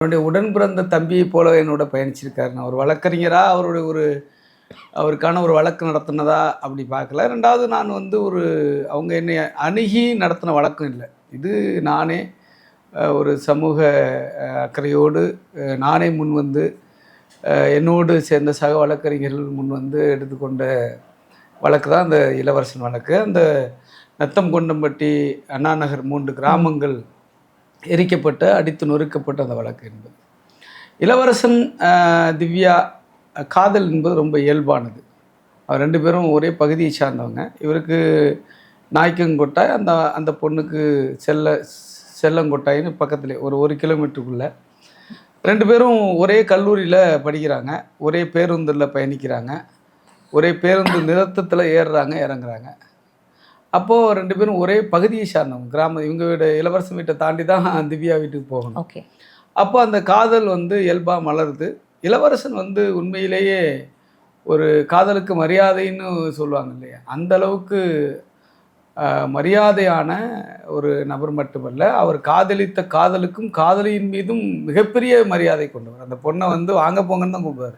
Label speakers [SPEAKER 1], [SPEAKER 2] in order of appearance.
[SPEAKER 1] என்னுடைய உடன் பிறந்த தம்பியைப் போல என்னோட பயணிச்சிருக்காரு. நான் ஒரு வழக்கறிஞரா அவருக்கான ஒரு வழக்கு நடத்துனதா அப்படி பார்க்கல. 2வது நான் அவங்க என்னைய அணுகி நடத்தின வழக்கம் இல்ல. இது நானே ஒரு சமூக அக்கறையோடு நானே முன்வந்து என்னோடு சேர்ந்த சக வழக்கறிஞர்கள் முன்வந்து எடுத்துக்கொண்ட வழக்கு தான் அந்த இளவரசன் வழக்கு. அந்த நத்தம் கொண்டம்பட்டி, அண்ணா நகர் 3 கிராமங்கள் எரிக்கப்பட்ட, அடித்து நொறுக்கப்பட்ட அந்த வழக்கு என்பது. இளவரசன் திவ்யா காதல் என்பது ரொம்ப இயல்பானது. அவர் 2 பேரும் ஒரே பகுதியை சார்ந்தவங்க. இவருக்கு நாய்க்கங்கொட்டாய், அந்த பொண்ணுக்கு செல்லங்கொட்டாயின்னு பக்கத்திலே ஒரு 1 கிலோமீட்டருக்குள்ள. 2 பேரும் ஒரே கல்லூரியில் படிக்கிறாங்க, ஒரே பேருந்தில் பயணிக்கிறாங்க, ஒரே பேருந்து நிறுத்தத்தில் ஏறுறாங்க இறங்குறாங்க. அப்போது 2 பேரும் ஒரே பகுதியை சார்ந்தவங்க. இவங்க வீடு இளவரசன் வீட்டை தாண்டி தான் திவ்யா வீட்டுக்கு போகணும்.
[SPEAKER 2] ஓகே.
[SPEAKER 1] அப்போ அந்த காதல் இயல்பாக மலருது. இளவரசன் உண்மையிலேயே ஒரு காதலுக்கு மரியாதைன்னு சொல்லுவாங்க இல்லையா, அந்த அளவுக்கு மரியாதையான ஒரு நபர் மட்டுமல்ல, அவர் காதலித்த காதலுக்கும் காதலியின் மீதும் மிகப்பெரிய மரியாதை கொண்டவர். அந்த பொண்ணை வாங்க போங்கன்னு தான் கூப்பிடுவார்.